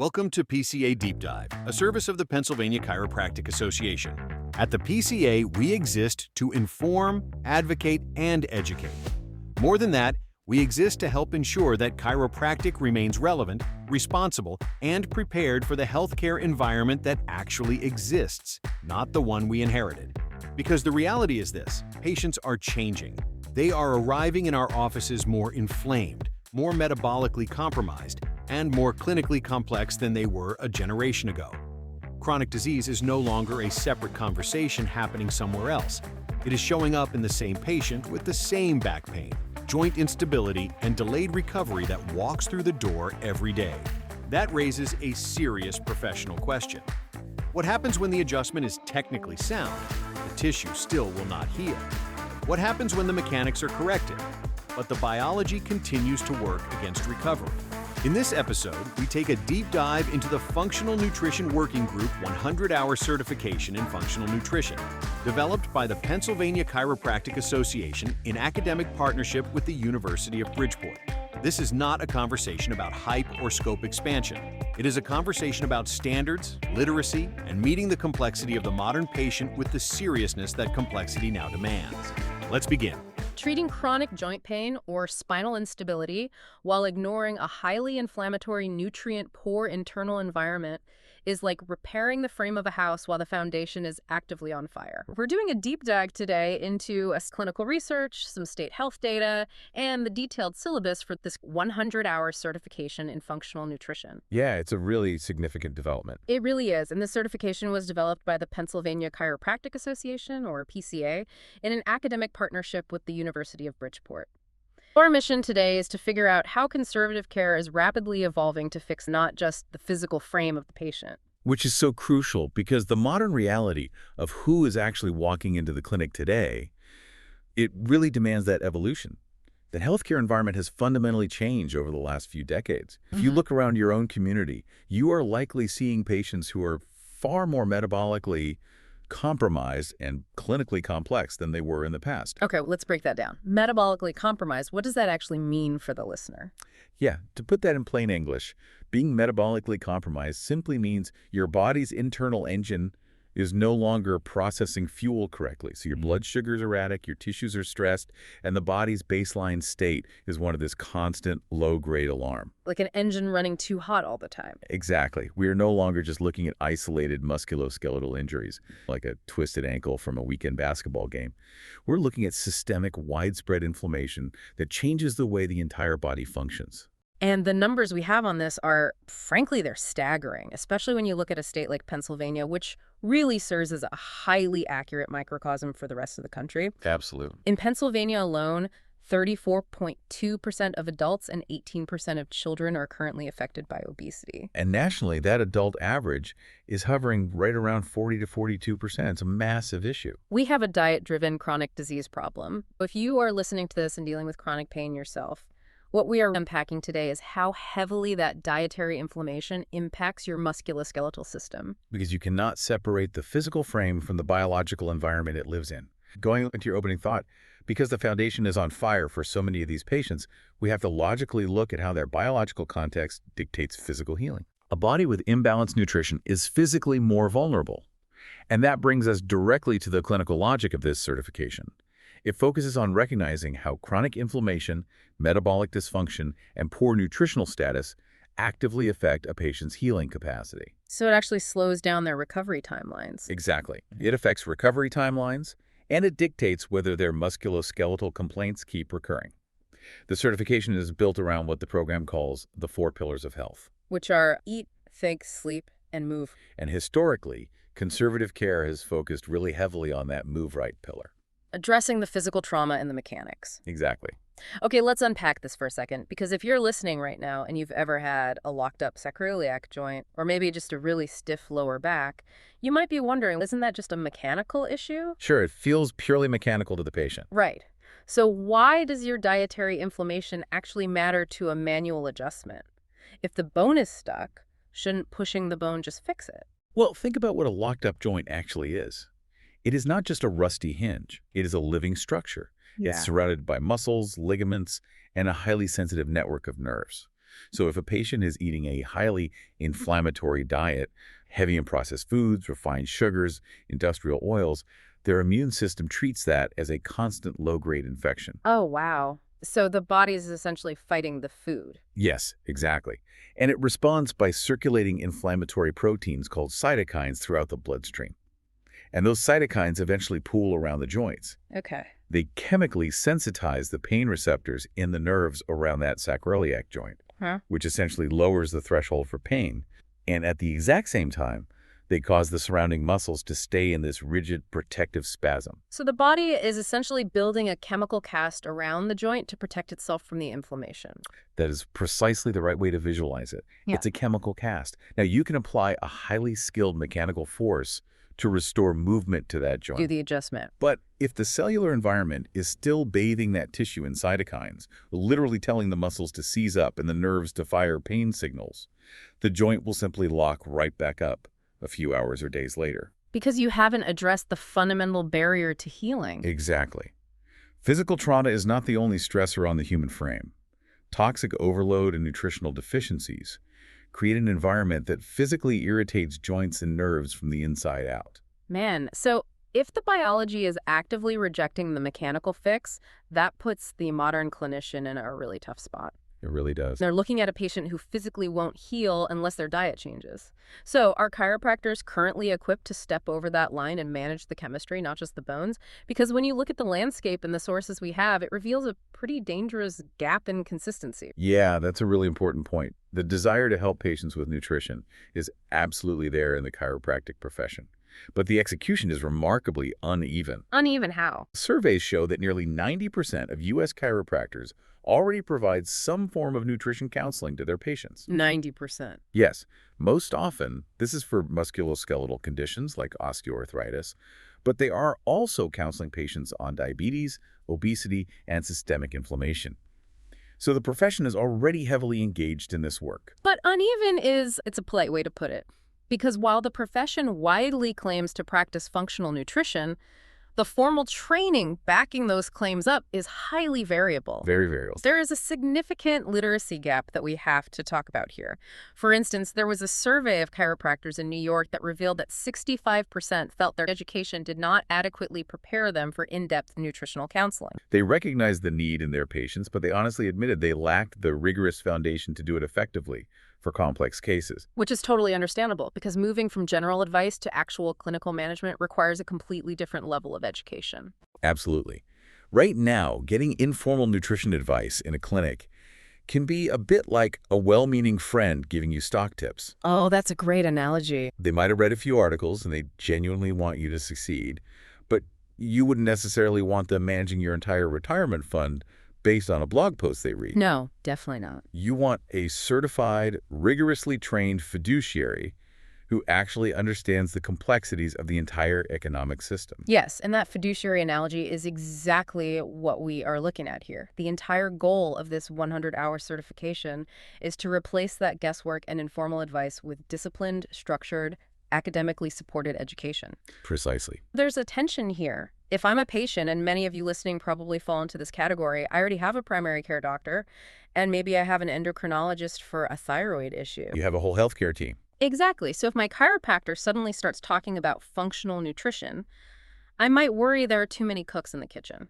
Welcome to PCA Deep Dive, a service of the Pennsylvania Chiropractic Association. At the PCA, we exist to inform, advocate, and educate. More than that, we exist to help ensure that chiropractic remains relevant, responsible, and prepared for the healthcare environment that actually exists, not the one we inherited. Because the reality is this: patients are changing. They are arriving in our offices more inflamed, more metabolically compromised, and more clinically complex than they were a generation ago. Chronic disease is no longer a separate conversation happening somewhere else. It is showing up in the same patient with the same back pain, joint instability, and delayed recovery that walks through the door every day. That raises a serious professional question. What happens when the adjustment is technically sound? The tissue still will not heal. What happens when the mechanics are corrected, but the biology continues to work against recovery? In this episode, we take a deep dive into the Functional Nutrition Working Group 100-hour certification in functional nutrition, developed by the Pennsylvania Chiropractic Association in academic partnership with the University of Bridgeport. This is not a conversation about hype or scope expansion. It is a conversation about standards, literacy, and meeting the complexity of the modern patient with the seriousness that complexity now demands. Let's begin. Treating chronic joint pain or spinal instability while ignoring a highly inflammatory, nutrient-poor internal environment is like repairing the frame of a house while the foundation is actively on fire. We're doing a deep dive today into clinical research, some state health data, and the detailed syllabus for this 100-hour certification in functional nutrition. Yeah, it's a really significant development. It really is, and this certification was developed by the Pennsylvania Chiropractic Association, or PCA, in an academic partnership with the University of Bridgeport. Our mission today is to figure out how conservative care is rapidly evolving to fix not just the physical frame of the patient. Which is so crucial because the modern reality of who is actually walking into the clinic today, it really demands that evolution. The healthcare environment has fundamentally changed over the last few decades. If you look around your own community, you are likely seeing patients who are far more metabolically compromised and clinically complex than they were in the past. Okay, let's break that down. Metabolically compromised, what does that actually mean for the listener? Yeah, to put that in plain English, being metabolically compromised simply means your body's internal engine is no longer processing fuel correctly. So your blood sugar is erratic, your tissues are stressed, and the body's baseline state is one of this constant low-grade alarm. Like an engine running too hot all the time. Exactly. We are no longer just looking at isolated musculoskeletal injuries, like a twisted ankle from a weekend basketball game. We're looking at systemic, widespread inflammation that changes the way the entire body functions. And the numbers we have on this are, frankly, they're staggering, especially when you look at a state like Pennsylvania, which really serves as a highly accurate microcosm for the rest of the country. Absolutely. In Pennsylvania alone, 34.2% of adults and 18% of children are currently affected by obesity. And nationally, that adult average is hovering right around 40 to 42%. It's a massive issue. We have a diet-driven chronic disease problem. If you are listening to this and dealing with chronic pain yourself, what we are unpacking today is how heavily that dietary inflammation impacts your musculoskeletal system. Because you cannot separate the physical frame from the biological environment it lives in. Going into your opening thought, because the foundation is on fire for so many of these patients, we have to logically look at how their biological context dictates physical healing. A body with imbalanced nutrition is physically more vulnerable. And that brings us directly to the clinical logic of this certification. It focuses on recognizing how chronic inflammation, metabolic dysfunction, and poor nutritional status actively affect a patient's healing capacity. So it actually slows down their recovery timelines. Exactly. It affects recovery timelines, and it dictates whether their musculoskeletal complaints keep recurring. The certification is built around what the program calls the 4 pillars of health, which are eat, think, sleep, and move. And historically, conservative care has focused really heavily on that move right pillar. Addressing the physical trauma and the mechanics. Exactly. Okay, let's unpack this for a second, because if you're listening right now and you've ever had a locked up sacroiliac joint, or maybe just a really stiff lower back, you might be wondering, isn't that just a mechanical issue? Sure, it feels purely mechanical to the patient. Right. So why does your dietary inflammation actually matter to a manual adjustment? If the bone is stuck, shouldn't pushing the bone just fix it? Well, think about what a locked up joint actually is. It is not just a rusty hinge. It is a living structure. Yeah. It's surrounded by muscles, ligaments, and a highly sensitive network of nerves. So if a patient is eating a highly inflammatory diet, heavy in processed foods, refined sugars, industrial oils, their immune system treats that as a constant low-grade infection. Oh, wow. So the body is essentially fighting the food. Yes, exactly. And it responds by circulating inflammatory proteins called cytokines throughout the bloodstream. And those cytokines eventually pool around the joints. Okay. They chemically sensitize the pain receptors in the nerves around that sacroiliac joint, Huh? which essentially lowers the threshold for pain. And at the exact same time, they cause the surrounding muscles to stay in this rigid protective spasm. So the body is essentially building a chemical cast around the joint to protect itself from the inflammation. That is precisely the right way to visualize it. Yeah. It's a chemical cast. Now, you can apply a highly skilled mechanical force to restore movement to that joint. Do the adjustment. But if the cellular environment is still bathing that tissue in cytokines, literally telling the muscles to seize up and the nerves to fire pain signals, the joint will simply lock right back up a few hours or days later. Because you haven't addressed the fundamental barrier to healing. Exactly. Physical trauma is not the only stressor on the human frame. Toxic overload and nutritional deficiencies create an environment that physically irritates joints and nerves from the inside out. Man, so if the biology is actively rejecting the mechanical fix, that puts the modern clinician in a really tough spot. It really does. They're looking at a patient who physically won't heal unless their diet changes. So are chiropractors currently equipped to step over that line and manage the chemistry, not just the bones? Because when you look at the landscape and the sources we have, it reveals a pretty dangerous gap in consistency. Yeah, that's a really important point. The desire to help patients with nutrition is absolutely there in the chiropractic profession. But the execution is remarkably uneven. Uneven how? Surveys show that nearly 90% of U.S. chiropractors already provide some form of nutrition counseling to their patients. 90%. Yes, most often this is for musculoskeletal conditions like osteoarthritis, but they are also counseling patients on diabetes, obesity, and systemic inflammation. So the profession is already heavily engaged in this work. But uneven it's a polite way to put it. Because while the profession widely claims to practice functional nutrition, the formal training backing those claims up is highly variable. Very variable. There is a significant literacy gap that we have to talk about here. For instance, there was a survey of chiropractors in New York that revealed that 65% felt their education did not adequately prepare them for in-depth nutritional counseling. They recognized the need in their patients, but they honestly admitted they lacked the rigorous foundation to do it effectively for complex cases. Which is totally understandable, because moving from general advice to actual clinical management requires a completely different level of education. Absolutely. Right now, getting informal nutrition advice in a clinic can be a bit like a well-meaning friend giving you stock tips. Oh, that's a great analogy. They might have read a few articles and they genuinely want you to succeed, but you wouldn't necessarily want them managing your entire retirement fund based on a blog post they read. No, definitely not. You want a certified, rigorously trained fiduciary who actually understands the complexities of the entire economic system. Yes, and that fiduciary analogy is exactly what we are looking at here. The entire goal of this 100-hour certification is to replace that guesswork and informal advice with disciplined, structured, academically supported education. Precisely. There's a tension here. If I'm a patient, and many of you listening probably fall into this category, I already have a primary care doctor, and maybe I have an endocrinologist for a thyroid issue. You have a whole healthcare team. Exactly. So if my chiropractor suddenly starts talking about functional nutrition, I might worry there are too many cooks in the kitchen.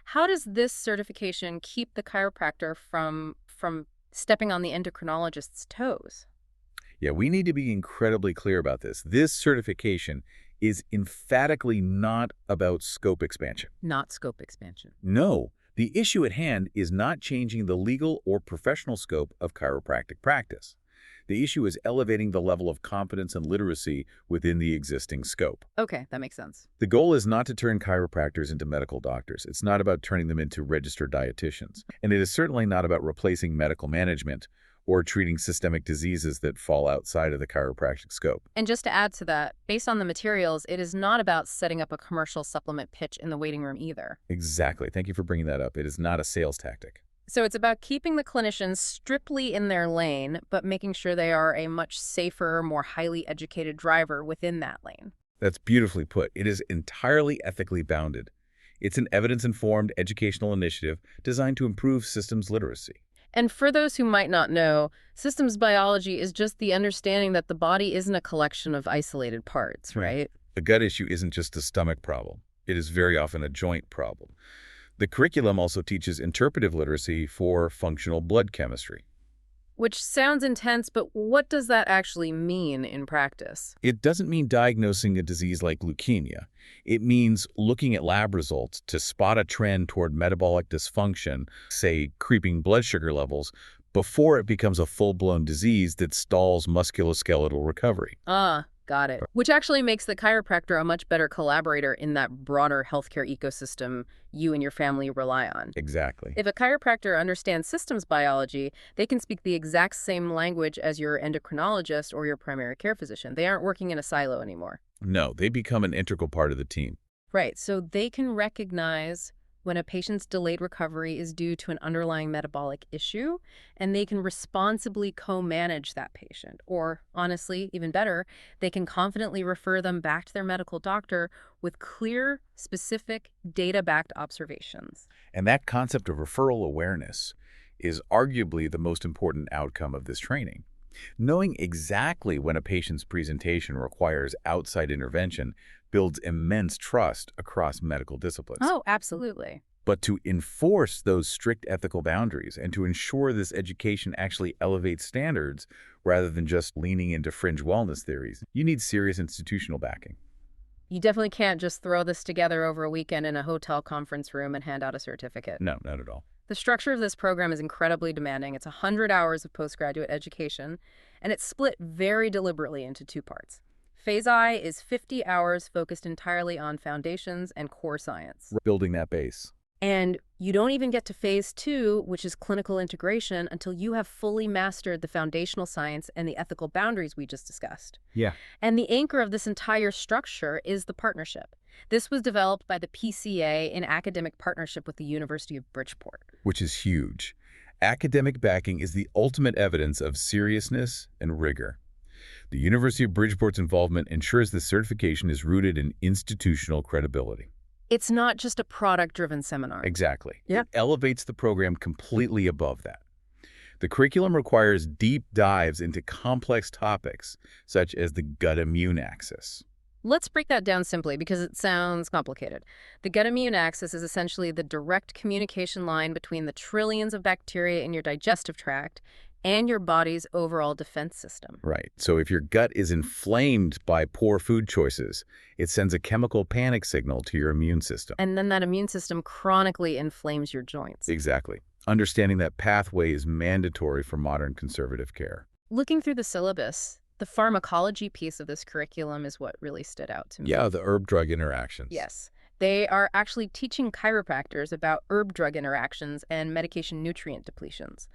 How does this certification keep the chiropractor from stepping on the endocrinologist's toes? Yeah, we need to be incredibly clear about this. This certification is emphatically not about scope expansion. Not scope expansion. No, the issue at hand is not changing the legal or professional scope of chiropractic practice. The issue is elevating the level of competence and literacy within the existing scope. Okay, that makes sense. The goal is not to turn chiropractors into medical doctors. It's not about turning them into registered dietitians. And it is certainly not about replacing medical management or treating systemic diseases that fall outside of the chiropractic scope. And just to add to that, based on the materials, it is not about setting up a commercial supplement pitch in the waiting room either. Exactly. Thank you for bringing that up. It is not a sales tactic. So it's about keeping the clinicians strictly in their lane, but making sure they are a much safer, more highly educated driver within that lane. That's beautifully put. It is entirely ethically bounded. It's an evidence-informed educational initiative designed to improve systems literacy. And for those who might not know, systems biology is just the understanding that the body isn't a collection of isolated parts, right? The gut issue isn't just a stomach problem. It is very often a joint problem. The curriculum also teaches interpretive literacy for functional blood chemistry. Which sounds intense, but what does that actually mean in practice? It doesn't mean diagnosing a disease like leukemia. It means looking at lab results to spot a trend toward metabolic dysfunction, say creeping blood sugar levels, before it becomes a full-blown disease that stalls musculoskeletal recovery. Ah, got it. Which actually makes the chiropractor a much better collaborator in that broader healthcare ecosystem you and your family rely on. Exactly. If a chiropractor understands systems biology, they can speak the exact same language as your endocrinologist or your primary care physician. They aren't working in a silo anymore. No, they become an integral part of the team. Right, so they can recognize when a patient's delayed recovery is due to an underlying metabolic issue, and they can responsibly co-manage that patient. Or, honestly, even better, they can confidently refer them back to their medical doctor with clear, specific, data-backed observations. And that concept of referral awareness is arguably the most important outcome of this training. Knowing exactly when a patient's presentation requires outside intervention builds immense trust across medical disciplines. Oh, absolutely. But to enforce those strict ethical boundaries and to ensure this education actually elevates standards rather than just leaning into fringe wellness theories, you need serious institutional backing. You definitely can't just throw this together over a weekend in a hotel conference room and hand out a certificate. No, not at all. The structure of this program is incredibly demanding. It's 100 hours of postgraduate education, and it's split very deliberately into two parts. Phase I is 50 hours focused entirely on foundations and core science. Building that base. And you don't even get to phase II, which is clinical integration, until you have fully mastered the foundational science and the ethical boundaries we just discussed. Yeah. And the anchor of this entire structure is the partnership. This was developed by the PCA in academic partnership with the University of Bridgeport. Which is huge. Academic backing is the ultimate evidence of seriousness and rigor. The University of Bridgeport's involvement ensures this certification is rooted in institutional credibility. It's not just a product-driven seminar. Exactly. Yeah. It elevates the program completely above that. The curriculum requires deep dives into complex topics, such as the gut immune axis. Let's break that down simply because it sounds complicated. The gut immune axis is essentially the direct communication line between the trillions of bacteria in your digestive tract and your body's overall defense system. Right. So if your gut is inflamed by poor food choices, it sends a chemical panic signal to your immune system. And then that immune system chronically inflames your joints. Exactly. Understanding that pathway is mandatory for modern conservative care. Looking through the syllabus, the pharmacology piece of this curriculum is what really stood out to me. Yeah, the herb-drug interactions. Yes. They are actually teaching chiropractors about herb-drug interactions and medication-nutrient depletions.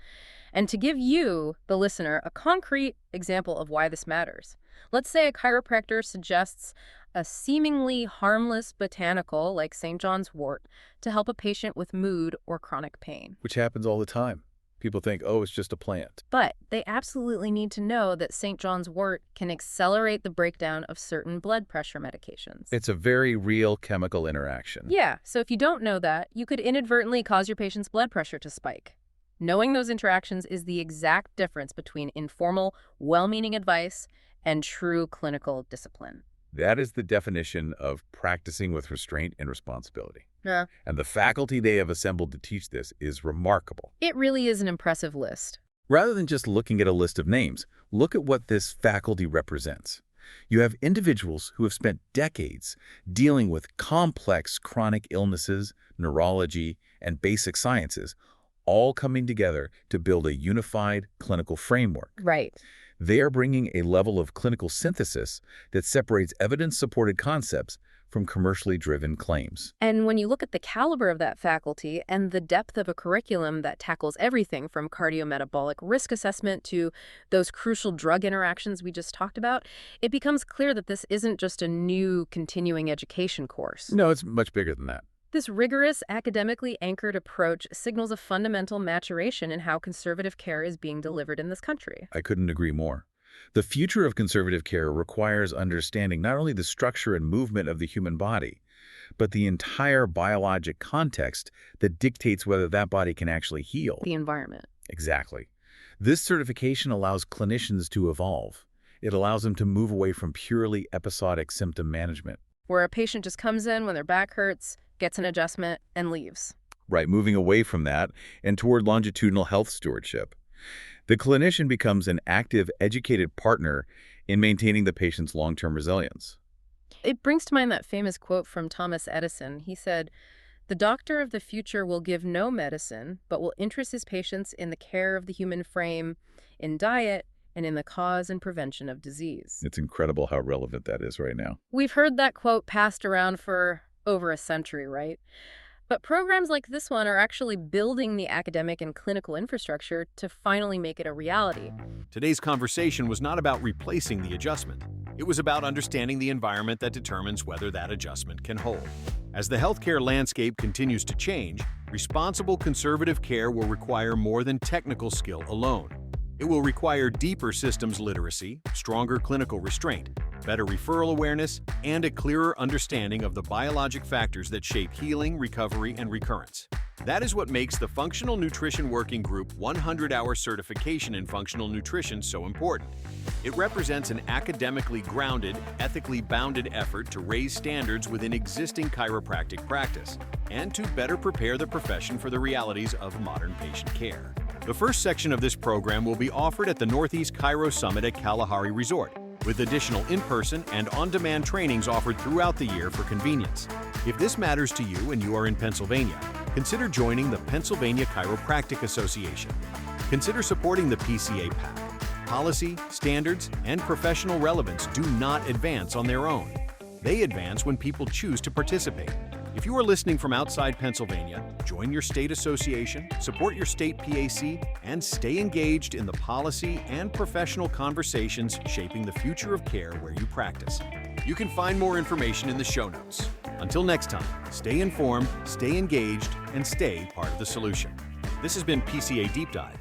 And to give you, the listener, a concrete example of why this matters, let's say a chiropractor suggests a seemingly harmless botanical, like St. John's wort, to help a patient with mood or chronic pain. Which happens all the time. People think, oh, it's just a plant. But they absolutely need to know that St. John's wort can accelerate the breakdown of certain blood pressure medications. It's a very real chemical interaction. Yeah, so if you don't know that, you could inadvertently cause your patient's blood pressure to spike. Knowing those interactions is the exact difference between informal, well-meaning advice and true clinical discipline. That is the definition of practicing with restraint and responsibility. Yeah. And the faculty they have assembled to teach this is remarkable. It really is an impressive list. Rather than just looking at a list of names, look at what this faculty represents. You have individuals who have spent decades dealing with complex chronic illnesses, neurology, and basic sciences, all coming together to build a unified clinical framework. Right. They are bringing a level of clinical synthesis that separates evidence-supported concepts from commercially driven claims. And when you look at the caliber of that faculty and the depth of a curriculum that tackles everything from cardiometabolic risk assessment to those crucial drug interactions we just talked about, it becomes clear that this isn't just a new continuing education course. No, it's much bigger than that. This rigorous, academically anchored approach signals a fundamental maturation in how conservative care is being delivered in this country. I couldn't agree more. The future of conservative care requires understanding not only the structure and movement of the human body, but the entire biologic context that dictates whether that body can actually heal. The environment. Exactly. This certification allows clinicians to evolve. It allows them to move away from purely episodic symptom management. Where a patient just comes in when their back hurts, gets an adjustment, and leaves. Right, moving away from that and toward longitudinal health stewardship. The clinician becomes an active, educated partner in maintaining the patient's long-term resilience. It brings to mind that famous quote from Thomas Edison. He said, "The doctor of the future will give no medicine, but will interest his patients in the care of the human frame, in diet, and in the cause and prevention of disease." It's incredible how relevant that is right now. We've heard that quote passed around for over a century, right? But programs like this one are actually building the academic and clinical infrastructure to finally make it a reality. Today's conversation was not about replacing the adjustment. It was about understanding the environment that determines whether that adjustment can hold. As the healthcare landscape continues to change, responsible conservative care will require more than technical skill alone. It will require deeper systems literacy, stronger clinical restraint, better referral awareness, and a clearer understanding of the biologic factors that shape healing, recovery, and recurrence. That is what makes the Functional Nutrition Working Group 100-hour certification in functional nutrition so important. It represents an academically grounded, ethically bounded effort to raise standards within existing chiropractic practice and to better prepare the profession for the realities of modern patient care. The first section of this program will be offered at the Northeast Chiro Summit at Kalahari Resort, with additional in-person and on-demand trainings offered throughout the year for convenience. If this matters to you and you are in Pennsylvania, consider joining the Pennsylvania Chiropractic Association. Consider supporting the PCA PAC. Policy, standards, and professional relevance do not advance on their own. They advance when people choose to participate. If you are listening from outside Pennsylvania, join your state association, support your state PAC, and stay engaged in the policy and professional conversations shaping the future of care where you practice. You can find more information in the show notes. Until next time, stay informed, stay engaged, and stay part of the solution. This has been PCA Deep Dive.